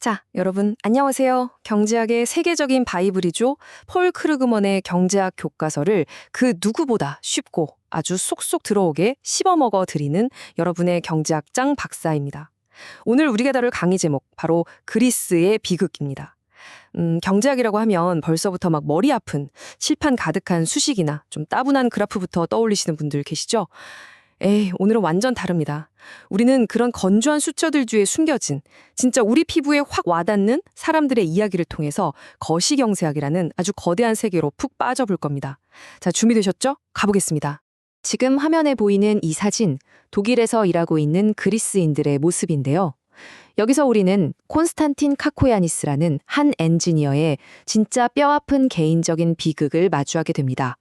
자, 여러분 안녕하세요. 경제학의 세계적인 바이블이죠. 폴 크루그먼의 경제학 교과서를 그 누구보다 쉽고 아주 쏙쏙 들어오게 씹어먹어 드리는 여러분의 경제학장 박사입니다. 오늘 우리가 다룰 강의 제목 바로 그리스의 비극입니다. 경제학이라고 하면 벌써부터 막 머리 아픈 칠판 가득한 수식이나 좀 따분한 그래프부터 떠올리시는 분들 계시죠? 에이, 오늘은 완전 다릅니다. 우리는 그런 건조한 숫자들 뒤에 숨겨진 진짜 우리 피부에 확 와닿는 사람들의 이야기를 통해서 거시경제학이라는 아주 거대한 세계로 푹 빠져볼 겁니다. 자, 준비되셨죠? 가보겠습니다. 지금 화면에 보이는 이 사진, 독일에서 일하고 있는 그리스인들의 모습인데요. 여기서 우리는 콘스탄틴 카코야니스라는 한 엔지니어의 진짜 뼈아픈 개인적인 비극을 마주하게 됩니다.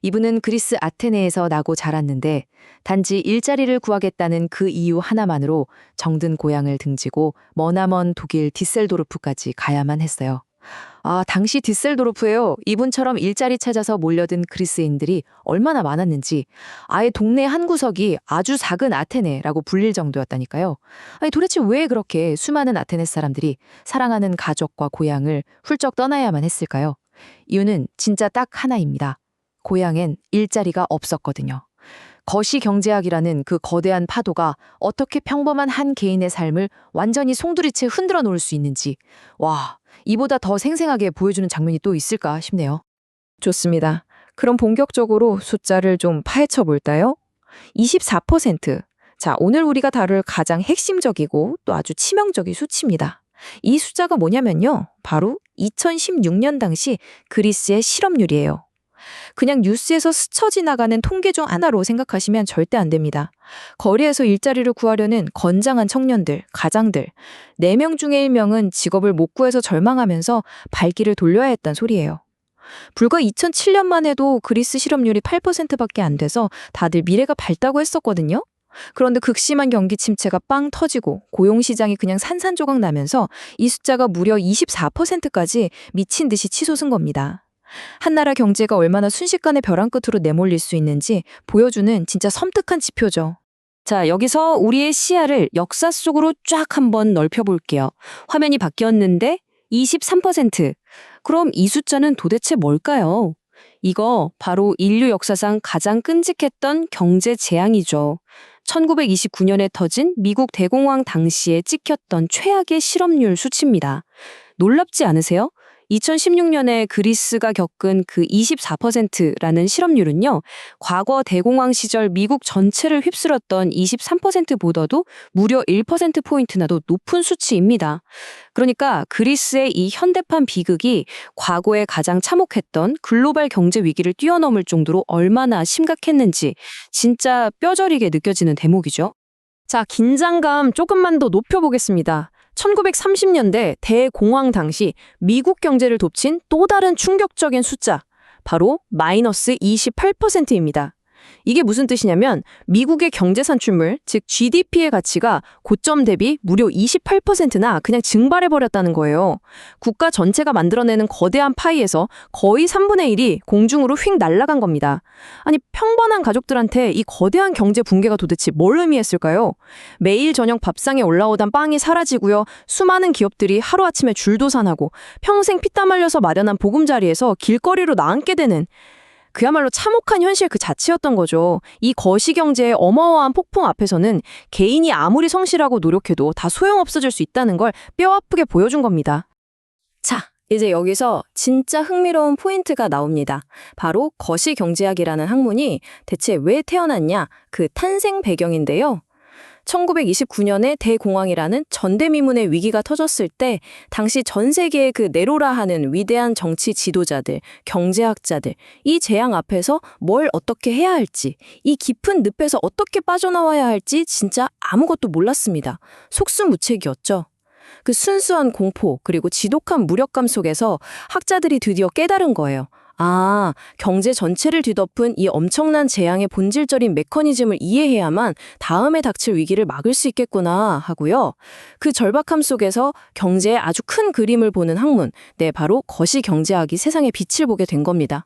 이분은 그리스 아테네에서 나고 자랐는데 단지 일자리를 구하겠다는 그 이유 하나만으로 정든 고향을 등지고 머나먼 독일 디셀도르프까지 가야만 했어요. 당시 디셀도르프에요. 이분처럼 일자리 찾아서 몰려든 그리스인들이 얼마나 많았는지 아예 동네 한 구석이 아주 작은 아테네라고 불릴 정도였다니까요. 도대체 왜 그렇게 수많은 아테네 사람들이 사랑하는 가족과 고향을 훌쩍 떠나야만 했을까요? 이유는 진짜 딱 하나입니다. 고향엔 일자리가 없었거든요. 거시경제학이라는 그 거대한 파도가 어떻게 평범한 한 개인의 삶을 완전히 송두리째 흔들어 놓을 수 있는지, 와, 이보다 더 생생하게 보여주는 장면이 또 있을까 싶네요. 좋습니다. 그럼 본격적으로 숫자를 좀 파헤쳐 볼까요? 24%. 자, 오늘 우리가 다룰 가장 핵심적이고 또 아주 치명적인 수치입니다. 이 숫자가 뭐냐면요. 바로 2016년 당시 그리스의 실업률이에요. 그냥 뉴스에서 스쳐 지나가는 통계 중 하나로 생각하시면 절대 안 됩니다. 거리에서 일자리를 구하려는 건장한 청년들, 가장들, 4명 중에 1명은 직업을 못 구해서 절망하면서 발길을 돌려야 했단 소리예요. 불과 2007년만 해도 그리스 실업률이 8%밖에 안 돼서 다들 미래가 밝다고 했었거든요. 그런데 극심한 경기 침체가 빵 터지고 고용시장이 그냥 산산조각 나면서 이 숫자가 무려 24%까지 미친 듯이 치솟은 겁니다. 한 나라 경제가 얼마나 순식간에 벼랑 끝으로 내몰릴 수 있는지 보여주는 진짜 섬뜩한 지표죠. 자, 여기서 우리의 시야를 역사 속으로 쫙 한번 넓혀볼게요. 화면이 바뀌었는데 23%. 그럼 이 숫자는 도대체 뭘까요? 이거 바로 인류 역사상 가장 끔찍했던 경제 재앙이죠. 1929년에 터진 미국 대공황 당시에 찍혔던 최악의 실업률 수치입니다. 놀랍지 않으세요? 2016년에 그리스가 겪은 그 24%라는 실업률은요, 과거 대공황 시절 미국 전체를 휩쓸었던 23%보다도 무려 1%포인트나 더 높은 수치입니다. 그러니까 그리스의 이 현대판 비극이 과거에 가장 참혹했던 글로벌 경제 위기를 뛰어넘을 정도로 얼마나 심각했는지 진짜 뼈저리게 느껴지는 대목이죠. 자, 긴장감 조금만 더 높여보겠습니다. 1930년대 대공황 당시 미국 경제를 덮친 또 다른 충격적인 숫자, 바로 마이너스 28%입니다. 이게 무슨 뜻이냐면 미국의 경제 산출물, 즉 GDP의 가치가 고점 대비 무려 28%나 그냥 증발해버렸다는 거예요. 국가 전체가 만들어내는 거대한 파이에서 거의 3분의 1이 공중으로 휙 날아간 겁니다. 아니, 평범한 가족들한테 이 거대한 경제 붕괴가 도대체 뭘 의미했을까요? 매일 저녁 밥상에 올라오던 빵이 사라지고요. 수많은 기업들이 하루아침에 줄도산하고 평생 피땀 흘려서 마련한 보금자리에서 길거리로 나앉게 되는 그야말로 참혹한 현실 그 자체였던 거죠. 이 거시경제의 어마어마한 폭풍 앞에서는 개인이 아무리 성실하고 노력해도 다 소용없어질 수 있다는 걸 뼈아프게 보여준 겁니다. 자, 이제 여기서 진짜 흥미로운 포인트가 나옵니다. 바로 거시경제학이라는 학문이 대체 왜 태어났냐, 그 탄생 배경인데요. 1929년에 대공황이라는 전대미문의 위기가 터졌을 때 당시 전 세계의 그 네로라 하는 위대한 정치 지도자들, 경제학자들, 이 재앙 앞에서 뭘 어떻게 해야 할지, 이 깊은 늪에서 어떻게 빠져나와야 할지 진짜 아무것도 몰랐습니다. 속수무책이었죠. 그 순수한 공포 그리고 지독한 무력감 속에서 학자들이 드디어 깨달은 거예요. 경제 전체를 뒤덮은 이 엄청난 재앙의 본질적인 메커니즘을 이해해야만 다음에 닥칠 위기를 막을 수 있겠구나 하고요. 그 절박함 속에서 경제의 아주 큰 그림을 보는 학문, 바로 거시경제학이 세상에 빛을 보게 된 겁니다.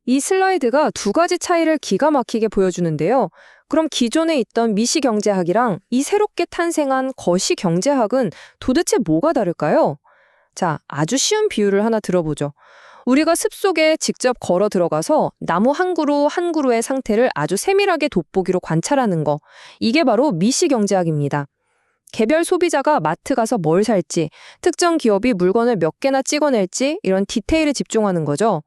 이 슬라이드가 두 가지 차이를 기가 막히게 보여주는데요. 그럼 기존에 있던 미시경제학이랑 이 새롭게 탄생한 거시경제학은 도대체 뭐가 다를까요? 자, 아주 쉬운 비유를 하나 들어보죠. 우리가 습속에 직접 걸어 들어가서 나무 한 그루 한 그루의 상태를 아주 세밀하게 돋보기로 관찰하는 거. 이게 바로 미시경제학입니다. 개별 소비자가 마트 가서 뭘 살지, 특정 기업이 물건을 몇 개나 찍어낼지 이런 디테일에 집중하는 거죠.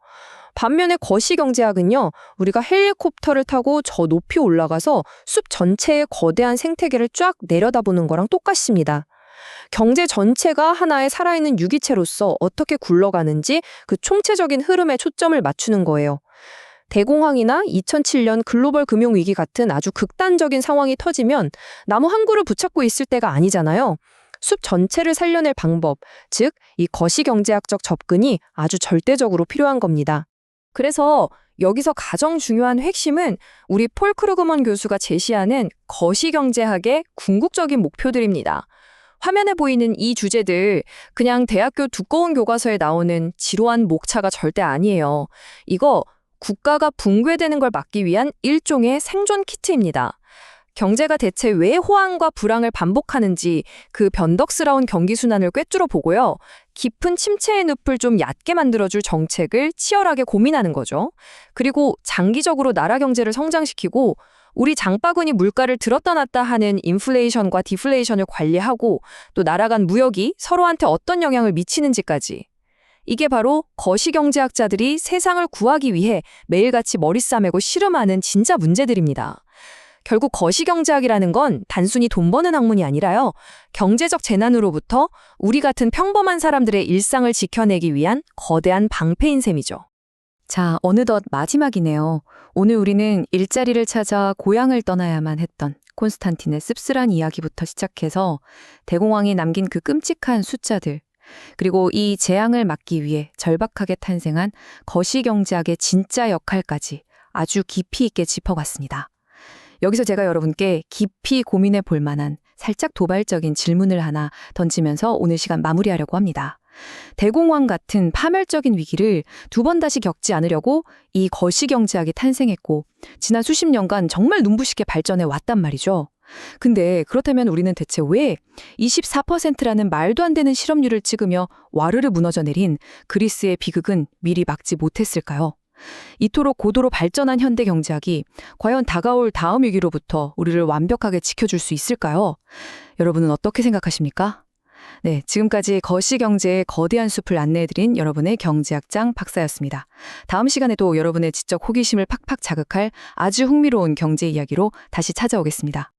반면에 거시경제학은요, 우리가 헬리콥터를 타고 저 높이 올라가서 숲 전체의 거대한 생태계를 쫙 내려다보는 거랑 똑같습니다. 경제 전체가 하나의 살아있는 유기체로서 어떻게 굴러가는지 그 총체적인 흐름에 초점을 맞추는 거예요. 대공황이나 2007년 글로벌 금융위기 같은 아주 극단적인 상황이 터지면 나무 한 그루 붙잡고 있을 때가 아니잖아요. 숲 전체를 살려낼 방법, 즉 이 거시경제학적 접근이 아주 절대적으로 필요한 겁니다. 그래서 여기서 가장 중요한 핵심은 우리 폴 크루그먼 교수가 제시하는 거시경제학의 궁극적인 목표들입니다. 화면에 보이는 이 주제들, 그냥 대학교 두꺼운 교과서에 나오는 지루한 목차가 절대 아니에요. 이거 국가가 붕괴되는 걸 막기 위한 일종의 생존 키트입니다. 경제가 대체 왜 호황과 불황을 반복하는지 그 변덕스러운 경기순환을 꿰뚫어 보고요. 깊은 침체의 늪을 좀 얕게 만들어줄 정책을 치열하게 고민하는 거죠. 그리고 장기적으로 나라 경제를 성장시키고 우리 장바구니 물가를 들었다 놨다 하는 인플레이션과 디플레이션을 관리하고 또 나라 간 무역이 서로한테 어떤 영향을 미치는지까지. 이게 바로 거시경제학자들이 세상을 구하기 위해 매일같이 머리 싸매고 씨름하는 진짜 문제들입니다. 결국 거시경제학이라는 건 단순히 돈 버는 학문이 아니라요. 경제적 재난으로부터 우리 같은 평범한 사람들의 일상을 지켜내기 위한 거대한 방패인 셈이죠. 자, 어느덧 마지막이네요. 오늘 우리는 일자리를 찾아 고향을 떠나야만 했던 콘스탄틴의 씁쓸한 이야기부터 시작해서 대공황이 남긴 그 끔찍한 숫자들, 그리고 이 재앙을 막기 위해 절박하게 탄생한 거시경제학의 진짜 역할까지 아주 깊이 있게 짚어봤습니다. 여기서 제가 여러분께 깊이 고민해 볼 만한 살짝 도발적인 질문을 하나 던지면서 오늘 시간 마무리하려고 합니다. 대공황 같은 파멸적인 위기를 두 번 다시 겪지 않으려고 이 거시경제학이 탄생했고 지난 수십 년간 정말 눈부시게 발전해 왔단 말이죠. 근데 그렇다면 우리는 대체 왜 24%라는 말도 안 되는 실업률을 찍으며 와르르 무너져 내린 그리스의 비극은 미리 막지 못했을까요? 이토록 고도로 발전한 현대 경제학이 과연 다가올 다음 위기로부터 우리를 완벽하게 지켜줄 수 있을까요? 여러분은 어떻게 생각하십니까? 네, 지금까지 거시경제의 거대한 숲을 안내해드린 여러분의 경제학장 박사였습니다. 다음 시간에도 여러분의 지적 호기심을 팍팍 자극할 아주 흥미로운 경제 이야기로 다시 찾아오겠습니다.